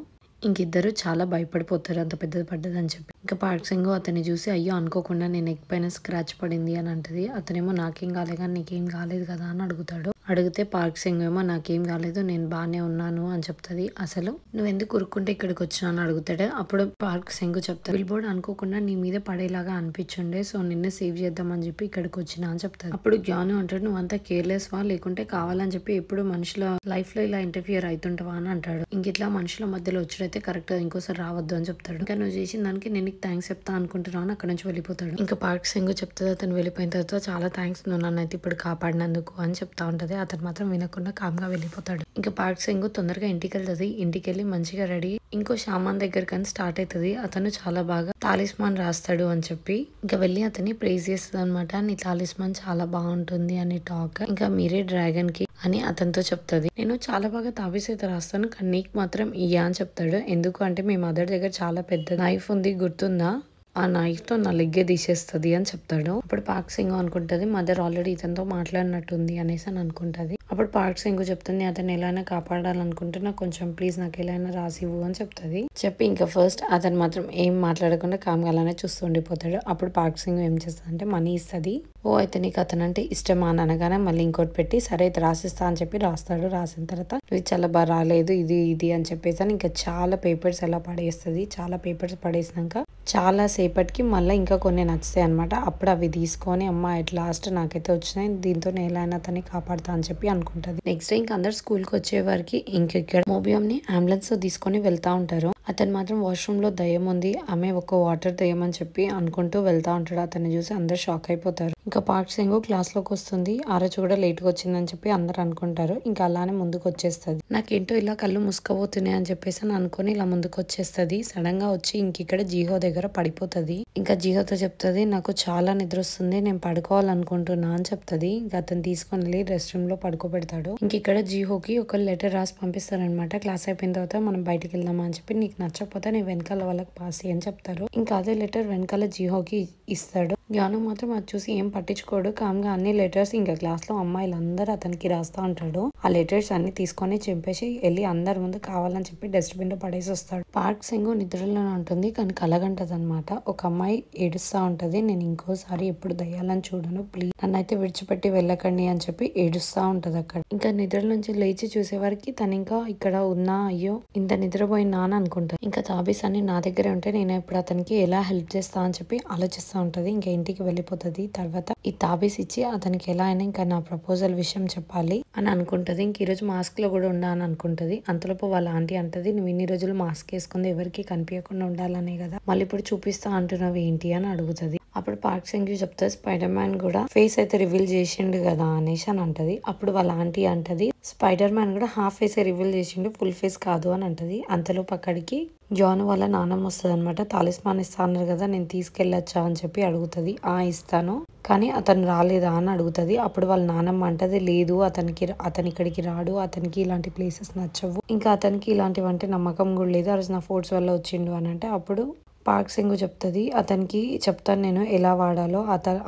ఇంకిద్దరు చాలా భయపడిపోతారు అంత పెద్దది పడ్డదని చెప్పి. ఇంకా పార్క్ సింగ్ అతన్ని చూసి అయ్యో అనుకోకుండా నేను నెక్ పైన స్క్రాచ్ పడింది అని అంటది. అతనేమో నాకేం కాలేదు కానీ నీకేం కాలేదు కదా అని అడుగుతాడు. అడిగితే పార్క్ సింగ్ ఏమో నాకేం కాలేదు నేను బానే ఉన్నాను అని చెప్తది. అసలు నువ్వు ఎందుకు ఉరుక్కుంటే ఇక్కడికి వచ్చినా అని అడుగుతాడు. అప్పుడు పార్క్ సింగ్ చెప్తాడు బిల్ బోర్డ్ అనుకోకుండా నీ మీద పడేలాగా అనిపించుండే, సో నిన్నే సేవ్ చేద్దామని చెప్పి ఇక్కడికి వచ్చినా అని చెప్తాడు. అప్పుడు జ్ఞాను అంటాడు నువ్వు అంతా కేర్లెస్ వా లేకుంటే కావాలని చెప్పి ఎప్పుడు మనుషుల లైఫ్ లో ఇలా ఇంటర్ఫియర్ అవుతుంటావా అని అంటాడు. ఇంక ఇట్లా మనుషుల మధ్యలో వచ్చుడైతే కరెక్ట్ ఇంకోసారి రావద్దు అని చెప్తాడు. ఇంకా నువ్వు చేసిన దానికి నేను నీకు థ్యాంక్స్ చెప్తా అనుకుంటున్నావు అని అక్కడ నుంచి వెళ్ళిపోతాడు. ఇంకా పార్క్ సింగ్ చెప్తుంది అతను వెళ్ళిపోయిన తర్వాత చాలా థ్యాంక్స్ నువ్వు నన్ను అయితే ఇప్పుడు కాపాడినందుకు అని చెప్తా ఉంటది. అతను మాత్రం వినకుండా కామ్గా వెళ్ళిపోతాడు. ఇంకా పార్క్ సింగ్ తొందరగా ఇంటికి వెళ్తుంది. ఇంటికి వెళ్ళి మంచిగా రెడీ ఇంకో షామాన్ దగ్గర కానీ స్టార్ట్ అవుతుంది. అతను చాలా బాగా తాలిస్మాన్ రాస్తాడు అని చెప్పి ఇంకా వెళ్ళి అతన్ని ప్రైజ్ చేస్తుంది అనమాట. నీ తాలిస్మాన్ చాలా బాగుంటుంది అని టాక్. ఇంకా మీరే డ్రాగన్ కి అని అతనితో చెప్తుంది. నేను చాలా బాగా తాబీస్ అయితే రాస్తాను కానీ నీకు మాత్రం ఇయ్యా అని చెప్తాడు. ఎందుకు అంటే మీ మదర్ దగ్గర చాలా పెద్ద నైఫ్ ఉంది గుర్తుందా, ఆ నైఫ్ తో నా లెగ్గే తీసేస్తుంది అని చెప్తాడు. అప్పుడు పార్క్ సింగ్ అనుకుంటది మదర్ ఆల్రెడీ ఇతనితో మాట్లాడినట్టుంది అనేసి అని అనుకుంటది. అప్పుడు పార్క్ సింగ్ చెప్తుంది అతను ఎలా కాపాడాలనుకుంటే నాకు కొంచెం ప్లీజ్ నాకు ఎలా రాసివ్వు అని చెప్తుంది. చెప్పి ఇంకా ఫస్ట్ అతను మాత్రం ఏం మాట్లాడకుండా కామ్గా అలానే చూస్తూ ఉండిపోతాడు. అప్పుడు పార్క్ సింగ్ ఏం చేస్తుంది అంటే మనీ ఇస్తుంది. ఓ అయితే నీకు అతను అంటే ఇష్టమా అని అనగానే మళ్ళీ ఇంకోటి పెట్టి సరే అయితే రాసిస్తా అని చెప్పి రాస్తాడు. రాసిన తర్వాత ఇది చాలా బాగా రాలేదు ఇది అని చెప్పేసి ఇంకా చాలా పేపర్స్ ఎలా పడేస్తుంది. చాలా పేపర్స్ పడేసినాక చాలా సేపటికి మళ్ళీ ఇంకా కొన్ని నచ్చుతాయి అనమాట. అప్పుడు అవి తీసుకొని అమ్మ ఎట్ లాస్ట్ నాకైతే వచ్చినాయి, దీంతో నేను ఎలా అయినా తనని కాపాడుతా అని చెప్పి అనుకుంటది. నెక్స్ట్ డే ఇంకా అందరు స్కూల్ కి వచ్చే వారికి ఇక్కడ మోబియం ని అంబులెన్స్ తో తీసుకొని వెళ్తా ఉంటారు. అతను మాత్రం వాష్రూమ్ లో దయ్యం ఉంది, ఆమె ఒక వాటర్ దయ్యం అని చెప్పి అనుకుంటూ వెళ్తా ఉంటాడు. అతన్ని చూసి అందరు షాక్ అయిపోతారు. ఇంకా పార్క్ సింగ్ క్లాస్ లోకి వస్తుంది. ఆ రోజు కూడా లేట్ గా వచ్చిందని చెప్పి అందరు అనుకుంటారు. ఇంకా అలానే ముందుకు వచ్చేస్తుంది. నాకేంటో ఇలా కళ్ళు ముసుకపోతున్నాయి అని చెప్పేసి అనుకుని ఇలా ముందుకు వచ్చేస్తుంది. సడన్ గా వచ్చి ఇంక ఇక్కడ జీహో దగ్గర పడిపోతుంది. ఇంకా జీహోతో చెప్తుంది నాకు చాలా నిద్ర వస్తుంది నేను పడుకోవాలనుకుంటున్నా అని చెప్తుంది. ఇంకా అతను తీసుకొని వెళ్ళి రెస్ట్ రూమ్ లో పడుకోబెడతాడు. ఇంక ఇక్కడ జీహోకి ఒక లెటర్ రాసి పంపిస్తారనమాట. క్లాస్ అయిపోయిన తర్వాత మనం బయటికి వెళ్దామా అని చెప్పి నీకు నచ్చకపోతే నీ వెనకాల వాళ్ళకి పాస్ అని చెప్తారు. ఇంకా అదే లెటర్ వెనకాల జీహోకి ఇస్తాడు. జ్ఞానం మాత్రం అది చూసి ఏం పట్టించుకోడు. కామ్గా అన్ని లెటర్స్ ఇంకా క్లాస్ లో అమ్మాయిలందరూ అతనికి రాస్తా ఉంటాడు. ఆ లెటర్స్ అన్ని తీసుకొని చింపేసి వెళ్ళి అందరి ముందు కావాలని చెప్పి డస్ట్బిన్ లో పడేసి వస్తాడు. పార్క్ సింగ్ నిద్రలోనే ఉంటుంది కానీ కలగంటది అనమాట. ఒక అమ్మాయి ఏడుస్తా ఉంటది నేను ఇంకోసారి ఎప్పుడు దయ్యాలని చూడను ప్లీజ్ నన్నైతే విడిచిపెట్టి వెళ్ళకండి అని చెప్పి ఏడుస్తా ఉంటది అక్కడ. ఇంకా నిద్ర నుంచి లేచి చూసేవారికి తను ఇంకా ఇక్కడ ఉన్నా అయ్యో ఇంత నిద్రపోయినా అని అనుకుంటాను. ఇంకా తాబీస్ అన్ని నా దగ్గరే ఉంటే నేను ఇప్పుడు అతనికి ఎలా హెల్ప్ చేస్తా అని చెప్పి ఆలోచిస్తా ఉంటది. ఇంకా ఇంటికి వెళ్ళిపోతుంది. తర్వాత ఈ తాబీస్ ఇచ్చి అతనికి ఎలా అయినా ఇంకా నా ప్రపోజల్ విషయం చెప్పాలి అని అనుకుంటది. ఇంక ఈ రోజు మాస్క్ లో కూడా ఉండా అని అనుకుంటది. అంతలోపు వాళ్ళ ఆంటీ అంటది నువ్వు ఇన్ని రోజులు మాస్క్ వేసుకుంది ఎవరికి కనిపించకుండా ఉండాలనే కదా మళ్ళీ ఇప్పుడు చూపిస్తా అంటున్నావు ఏంటి అని అడుగుతుంది. అప్పుడు పార్క్ సింగ్ చెప్తా స్పైడర్ మ్యాన్ కూడా ఫేస్ అయితే రివీల్ చేసిండు కదా అనేసి అని అంటది. అప్పుడు వాళ్ళ ఆంటీ అంటది స్పైడర్ మ్యాన్ కూడా హాఫ్ ఫేస్ రివీల్ చేసిండు ఫుల్ ఫేస్ కాదు అని అంటది. అంతలోపు అక్కడికి జాన్ వాళ్ళ నాన్నమ్మ వస్తుంది అనమాట. తాలిస్మాన్ ఇస్తా అన్నారు కదా నేను తీసుకెళ్లొచ్చా అని చెప్పి అడుగుతుంది. ఇస్తాను కానీ అతను రాలేదా అని అడుగుతుంది. అప్పుడు వాళ్ళ నాన్నమ్మ అంటది లేదు అతని ఇక్కడికి రాడు, అతనికి ఇలాంటి ప్లేసెస్ నచ్చవు, ఇంకా అతనికి ఇలాంటివి అంటే నమ్మకం కూడా లేదు, ఆ రోజు నా ఫోర్స్ వల్ల వచ్చిండు అని అంటే అప్పుడు పార్క్ సింగ్ చెప్తుంది అతనికి చెప్తాను నేను ఎలా వాడాలో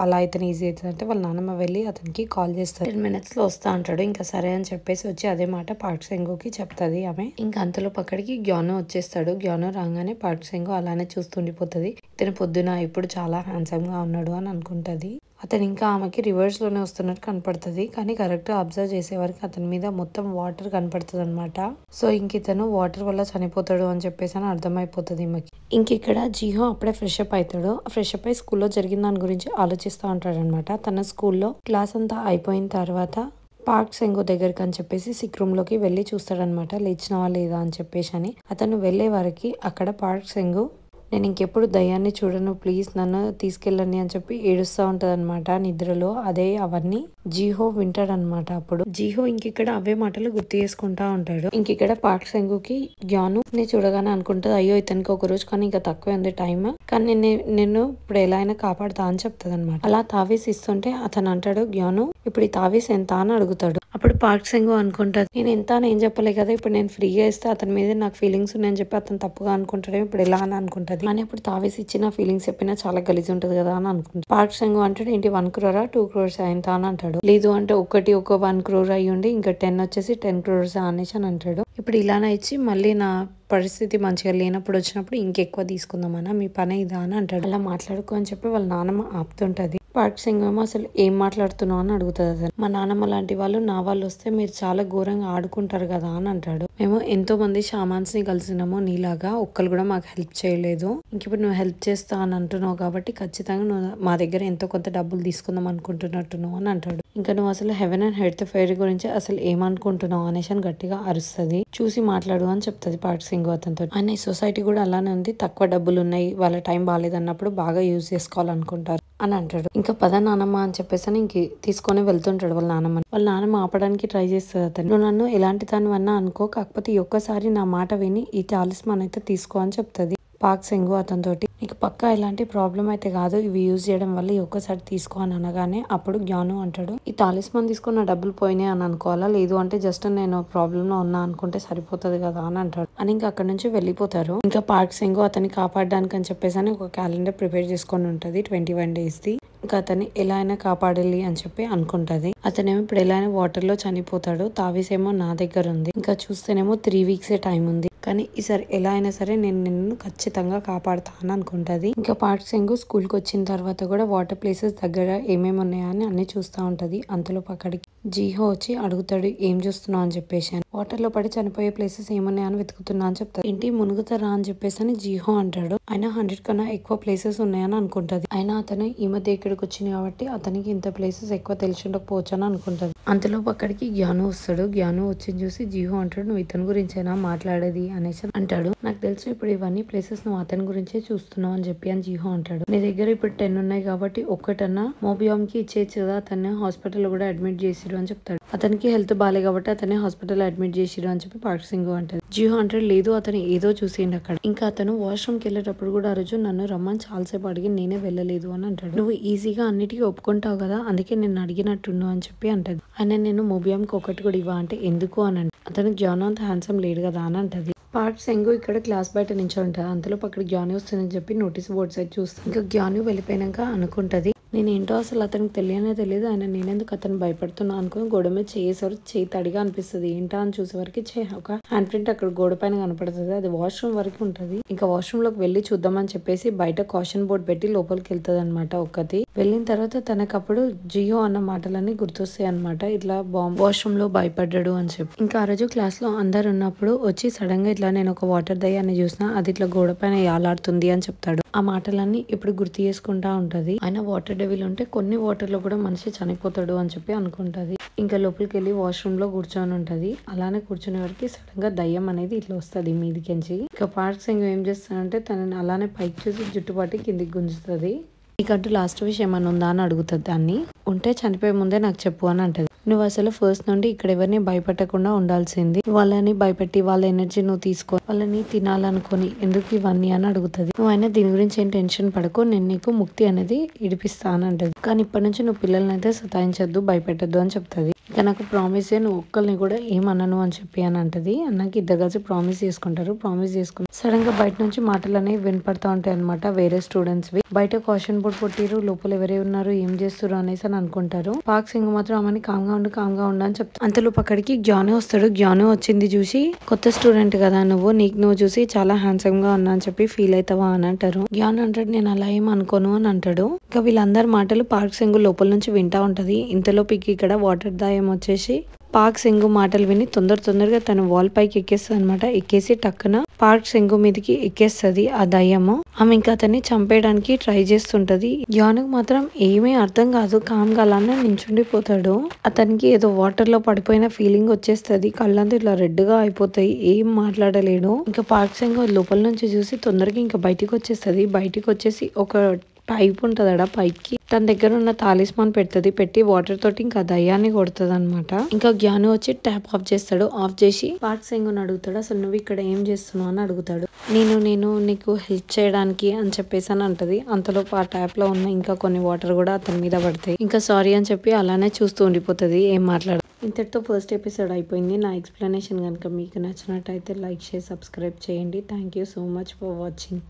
అలా అయితే ఈజీ అవుతుంది అంటే వాళ్ళ నాన్నమ్మ వెళ్ళి అతనికి కాల్ చేస్తారు. 10 minutes లో వస్తా అంటాడు. ఇంకా సరే అని చెప్పేసి వచ్చి అదే మాట పార్క్ సింగ్ కి చెప్తుంది ఆమె. ఇంకా అంతలో పక్కడికి గ్యానో వచ్చేస్తాడు. గ్యానో రాగానే పార్క్ సింగ్ అలానే చూస్తుండిపోతుంది. ఇతను పొద్దున ఇప్పుడు చాలా హ్యాండ్సమ్ గా ఉన్నాడు అని అనుకుంటది. అతను ఇంకా ఆమెకి రివర్స్ లోనే వస్తున్నట్టు కనపడుతుంది. కానీ కరెక్ట్ గా అబ్జర్వ్ చేసే వరకు అతని మీద మొత్తం వాటర్ కనపడుతుంది అనమాట. సో ఇంక ఇతను వాటర్ వల్ల చనిపోతాడు అని చెప్పేసి అని అర్థమైపోతుంది ఈమెకి. ఇంక ఇక్కడ జీహో అప్పుడే ఫ్రెష్ అప్ అవుతాడు. ఫ్రెష్ అప్ అయి స్కూల్లో జరిగిన దాని గురించి ఆలోచిస్తూ ఉంటాడు అనమాట. తన స్కూల్లో క్లాస్ అంతా అయిపోయిన తర్వాత పార్క్ సింగ్ దగ్గరికి అని చెప్పేసి సిక్ రూమ్ లోకి వెళ్ళి చూస్తాడనమాట లేచినవా లేదా అని చెప్పేసి అని. అతను వెళ్లే వరకు అక్కడ పార్క్ సింగ్ నేను ఇంకెప్పుడు దయ్యాన్ని చూడను, ప్లీజ్ నన్ను తీసుకెళ్ళండి అని చెప్పి ఏడుస్తూ ఉంటది అనమాట నిద్రలో. అదే అవన్నీ జీహో వింటాడనమాట. అప్పుడు జీహో ఇంకిక్కడ అవే మాటలు గుర్తు చేసుకుంటా ఉంటాడు. ఇంకిక్కడ పార్క్ సెంగుకి గ్యాను ని చూడగానే అనుకుంటది, అయ్యో ఇతనికి ఒక రోజు కానీ ఇంకా తక్కువే ఉంది టైం, కానీ నేను ఇప్పుడు ఎలా అయినా కాపాడుతా అని చెప్తాది అనమాట. అలా తావీస్ ఇస్తుంటే అతను అంటాడు, గ్యాను ఇప్పుడు ఈ తావీస్ ఎంత అని అడుగుతాడు. అప్పుడు పార్క్ సెంగు అనుకుంటది, నేను ఎంత అని ఏం చెప్పలే కదా, ఇప్పుడు నేను ఫ్రీగా ఇస్తే అతని మీద నాకు ఫీలింగ్స్ ఉన్నాయని చెప్పి అతను తప్పుగా అనుకుంటాడేమో, ఇప్పుడు ఎలా అని అనుకుంటది. కానీ ఇప్పుడు తావీస్ ఇచ్చిన ఫీలింగ్స్ చెప్పినా చాలా గలీజ్ ఉంటది కదా అని అనుకుంటుంది. పార్క్ సెంగు అంటాడు, ఏంటి 1 crore 2 crores ఎంత అని అంటాడు. లేదు అంటే ఒక 1 crore అయ్యుండి ఇంకా 10 వచ్చేసి 10 crores అనేసి అని అంటాడు. ఇప్పుడు ఇలానే ఇచ్చి మళ్ళీ నా పరిస్థితి మంచిగా లేనప్పుడు వచ్చినప్పుడు ఇంకెక్కువ తీసుకుందామన్నా, మీ పని ఇదా అని అంటాడు. అలా మాట్లాడుకో అని చెప్పి వాళ్ళ నాన్నమ్మ ఆపుతుంటది. పార్క్ సింగ్ ఏమో అసలు ఏం మాట్లాడుతున్నావు అని అడుగుతుంది. అతను, మా నాన్నమ్మ లాంటి వాళ్ళు నా వాళ్ళు వస్తే మీరు చాలా ఘోరంగా ఆడుకుంటారు కదా అని అంటాడు. మేము ఎంతో మంది షామాన్స్ ని కలిసినాము, నీలాగా ఒక్కరు కూడా మాకు హెల్ప్ చేయలేదు. ఇంక ఇప్పుడు నువ్వు హెల్ప్ చేస్తా అని అంటున్నావు కాబట్టి ఖచ్చితంగా నువ్వు మా దగ్గర ఎంతో కొంత డబ్బులు తీసుకుందాం అనుకుంటున్నట్టున్నావు అని అంటాడు. ఇంకా నువ్వు అసలు హెవెన్ అండ్ హెర్త్ ఫెయిర్ గురించి అసలు ఏమనుకుంటున్నావు అనేసి అని గట్టిగా అరుస్తుంది. చూసి మాట్లాడు అని చెప్తుంది పార్క్ సింగ్ అతనితో. ఆయన ఈ సొసైటీ కూడా అలానే ఉంది, తక్కువ డబ్బులు ఉన్నాయి, వాళ్ళ టైం బాగాలేదు అన్నప్పుడు బాగా యూజ్ చేసుకోవాలనుకుంటారు అని అంటాడు. ఇంకా పద నానమ్మ అని చెప్పేసి ఇంక తీసుకొని వెళ్తుంటాడు వాళ్ళ నానమ్మ ఆపడానికి ట్రై చేస్తుంది. అతను, నువ్వు నన్ను ఎలాంటి దానివన్నా అనుకో, కాకపోతే ఈ ఒక్కసారి నా మాట విని ఈ టాలిస్మాన్ అయితే తీసుకో అని చెప్తుంది పార్క్ సింగ్ అతనితోటి. నీకు పక్కా ఎలాంటి ప్రాబ్లం అయితే కాదు, ఇవి యూజ్ చేయడం వల్ల ఈ ఒక్కసారి తీసుకో అని అనగానే అప్పుడు గ్యాను అంటాడు, ఈ టాలిస్మాన్ తీసుకున్న డబ్బులు పోయినాయి అని అనుకోవాలా, లేదు అంటే జస్ట్ నేను ప్రాబ్లమ్ లో ఉన్నా అనుకుంటే సరిపోతుంది కదా అని అంటాడు. అని ఇంకా అక్కడ నుంచి వెళ్ళిపోతారు. ఇంకా పార్క్ సింగ్ అతన్ని కాపాడడానికి అని చెప్పేసి అని ఒక క్యాలెండర్ ప్రిపేర్ చేసుకొని ఉంటది 21 days ది. ఇంకా అతన్ని ఎలా అయినా కాపాడాలి అని చెప్పి అనుకుంటది. అతనేమో ఇప్పుడు ఎలా అయినా వాటర్ లో చనిపోతాడు, తావీసేమో నా దగ్గర ఉంది, ఇంకా చూస్తేనేమో 3 weeks టైం ఉంది, కానీ ఈసారి ఎలా అయినా సరే నేను నిన్ను ఖచ్చితంగా కాపాడుతా అని అనుకుంటది. ఇంకా పార్క్ సింగ్ స్కూల్ కి వచ్చిన తర్వాత కూడా వాటర్ ప్లేసెస్ దగ్గర ఏమేమి ఉన్నాయా అని అన్ని చూస్తా ఉంటది. అంతలో అక్కడికి జీహో వచ్చి అడుగుతాడు, ఏం చూస్తున్నావు అని చెప్పేసి. వాటర్ లో పడి చనిపోయే ప్లేసెస్ ఏమున్నాయని వెతుకుతున్నా అని చెప్తాడు. ఏంటి మునుగుతారా అని చెప్పేసి అని జీహో అంటాడు. ఆయన 100 కన్నా ఎక్కువ ప్లేసెస్ ఉన్నాయని అనుకుంటది. అయినా అతను ఈ మధ్య ఇక్కడికి వచ్చింది కాబట్టి అతనికి ఇంత ప్లేసెస్ ఎక్కువ తెలిసి ఉండకపోవచ్చు అని అనుకుంటది. అంతలో అక్కడికి గ్యాను వస్తాడు. గ్యాను వచ్చి చూసి జీహో అంటాడు, నువ్వు ఇతని గురించేనా మాట్లాడేది అనేసి అంటాడు. నాకు తెలుసు ఇప్పుడు ఇవన్నీ ప్లేసెస్ నువ్వు అతని గురించే చూస్తున్నావు అని చెప్పి అని జీహో అంటాడు. నీ దగ్గర ఇప్పుడు 10 ఉన్నాయి కాబట్టి ఒక్కటన్నా మోబియామ్ కి ఇచ్చేయచ్చు కదా, అతన్ని హాస్పిటల్ కూడా అడ్మిట్ చేసిరు అని చెప్తాడు. అతనికి హెల్త్ బాగాలే కాబట్టి అతన్ని హాస్పిటల్ అడ్మిట్ చేసిరు అని చెప్పి పార్క్ సింగ్ అంటాడు. జీహో అంటాడు, లేదు అతను ఏదో చూసిండు అక్కడ, ఇంకా అతను వాష్రూమ్ కి వెళ్ళేటప్పుడు కూడా ఆ రోజు నన్ను రమ్మని చాలాసేపు అడిగి నేనే వెళ్ళలేదు అని అంటాడు. నువ్వు ఈజీగా అన్నిటికీ ఒప్పుకుంటావు కదా, అందుకే నేను అడిగినట్టున్నావు అని చెప్పి అంటది. ఆయన నేను మోబియామ్ కి ఒకటి కూడా ఇవ్వ అంటే ఎందుకు అని అంటాడు. అతను గ్యాను అంత హ్యాండ్సమ్ లేడు కదా అని అంటది. పార్క్ సెంగు ఇక్కడ క్లాస్ బయట నుంచి ఉంటారు. అంతలో అక్కడ గ్యాను వస్తుందని చెప్పి నోటీస్ బోర్డ్ సైడ్ చూస్తుంది. ఇంకా గ్యాను వెళ్ళిపోయినాక అనుకుంటది, నేనేంటో అసలు అతనికి తెలియదు, ఆయన నేనెందుకు అతను భయపడుతున్నా అనుకుని గోడ మీద చేయి తడిగా అనిపిస్తుంది. ఏంటా అని చూసే వరకు ఒక హ్యాండ్ ప్రింట్ అక్కడ గోడ పైన కనపడుతుంది. అది వాష్రూమ్ వరకు ఉంటది. ఇంకా వాష్రూమ్ లోకి వెళ్ళి చూద్దామని చెప్పేసి బయట కాషన్ బోర్డ్ పెట్టి లోపలికి వెళ్తుంది అనమాట. ఒక్కటి వెళ్ళిన తర్వాత తనకు అప్పుడు జియో అన్న మాటలన్నీ గుర్తొస్తాయి అనమాట. ఇట్లా వాష్రూమ్ లో భయపడ్డాడు అని చెప్పి. ఇంకా ఆ రోజు క్లాస్ లో అందరు ఉన్నప్పుడు వచ్చి సడన్ గా ఇట్లా నేను ఒక వాటర్ దయ్యాన్ని చూసిన, అది ఇట్లా గోడ పైన యాలాడుతుంది అని చెప్తాడు. ఆ మాటలన్నీ ఇప్పుడు గుర్తు చేసుకుంటా ఉంటది. ఆయన వాటర్ డెవిల్ ఉంటే కొన్ని వాటర్ లో కూడా మనిషి చనిపోతాడు అని చెప్పి అనుకుంటది. ఇంకా లోపలికి వెళ్ళి వాష్రూమ్ లో కూర్చొని ఉంటది. అలానే కూర్చునే వరకు సడన్ గా దయ్యం అనేది ఇట్లా వస్తుంది మీదికించి. ఇంకా పార్క్ సింగ్ ఏం చేస్తానంటే తనని అలానే పైకి చూసి జుట్టుపాటి కిందికి గుంజుతుంది. నీకంటూ లాస్ట్ విషయం ఏమన్నా ఉందా అని అడుగుతుంది. దాన్ని ఉంటే చనిపోయే ముందే నాకు చెప్పు అని అంటది. నువ్వు అసలు ఫస్ట్ నుండి ఇక్కడ ఎవరిని భయపెట్టకుండా ఉండాల్సింది, వాళ్ళని భయపెట్టి వాళ్ళ ఎనర్జీ నువ్వు తీసుకో, వాళ్ళని తినాలనుకొని ఎందుకు ఇవన్నీ అని అడుగుతుంది. నువ్వు అయినా దీని గురించి ఏం టెన్షన్ పడకు, నేను నీకు ముక్తి అనేది ఇడిపిస్తా అని అంటది. కానీ ఇప్పటి నుంచి నువ్వు పిల్లల్ని అయితే సతాయించద్దు, భయపెట్టద్దు అని చెప్తుంది. ఇక నాకు ప్రామిస్ నువ్వు ఒక్కరిని కూడా ఏమన్నాను అని చెప్పి అని అంటది. అన్నకి ఇద్దరు కలిసి ప్రామిస్ చేసుకుంటారు. ప్రామిస్ చేసుకుని సడన్ గా బయట నుంచి మాటలు అనేవి వినపడతా ఉంటాయి అనమాట. వేరే స్టూడెంట్స్ వి బయట కాషన్ బోర్డ్ కొట్టిరు, లోపల ఎవరే ఉన్నారు ఏం చేస్తారు అనేసి అని అనుకుంటారు. పార్క్ సింగ్ మాత్రం ఆమెని కామ్గా ఉండు అని చెప్తాను. అంతలో అక్కడికి గ్యాను వస్తాడు. గ్యాను వచ్చింది చూసి, కొత్త స్టూడెంట్ కదా నువ్వు, నీకు నువ్వు చూసి చాలా హ్యాండ్సమ్ గా ఉన్నా అని చెప్పి ఫీల్ అవుతావా అని అంటారు. గ్యాను అంటాడు, నేను అలా ఏం అనుకోను అని అంటాడు. ఇంకా వీళ్ళందరి మాటలు పార్క్ సింగ్ లోపల నుంచి వింటా ఉంటది. ఇంతలోపు ఇక్కడ వాటర్ దాయం వచ్చేసి పాక్ సింగు మాటలు విని తొందరగా తన వాల్ పైకి ఎక్కేస్తుంది అనమాట. ఎక్కేసి టక్కున పాక్ సింగు మీదకి ఎక్కేస్తుంది ఆ దయ్యము. ఆమె ఇంకా అతన్ని చంపేయడానికి ట్రై చేస్తుంటది. యానుకు మాత్రం ఏమీ అర్థం కాదు, కామ్ గా అలానే నించుండిపోతాడు. అతనికి ఏదో వాటర్ లో పడిపోయిన ఫీలింగ్ వచ్చేస్తుంది, కళ్ళంతా ఇట్లా రెడ్ గా అయిపోతాయి, ఏం మాట్లాడలేడు. ఇంకా పాక్ సింగ్ లోపల నుంచి చూసి తొందరగా ఇంకా బయటికి వచ్చేస్తుంది. బయటికి వచ్చేసి ఒక పైప్ ఉంటదడ, పైప్ కి తన దగ్గర ఉన్న తాలిస్మాన్ పెడుతుంది. పెట్టి వాటర్ తోటి ఇంకా దయ్యాన్ని కొడుతుంది అనమాట. ఇంకా జ్ఞాను వచ్చి ట్యాప్ ఆఫ్ చేస్తాడు. ఆఫ్ చేసి పాక్ సింగ్ అడుగుతాడు, అసలు నువ్వు ఇక్కడ ఏం చేస్తున్నావు అని అడుగుతాడు. నేను నీకు హెల్ప్ చేయడానికి అని చెప్పేసి అని అంటది. అంతలోపు ఆ ట్యాప్ లో ఉన్న ఇంకా కొన్ని వాటర్ కూడా అతని మీద పడతాయి. ఇంకా సారీ అని చెప్పి అలానే చూస్తూ ఉండిపోతుంది, ఏం మాట్లాడదు. ఇంతటితో ఫస్ట్ ఎపిసోడ్ అయిపోయింది. నా ఎక్స్ప్లెనేషన్ కనుక మీకు నచ్చినట్టయితే లైక్ చేసి సబ్స్క్రైబ్ చేయండి. Thank you so much for watching.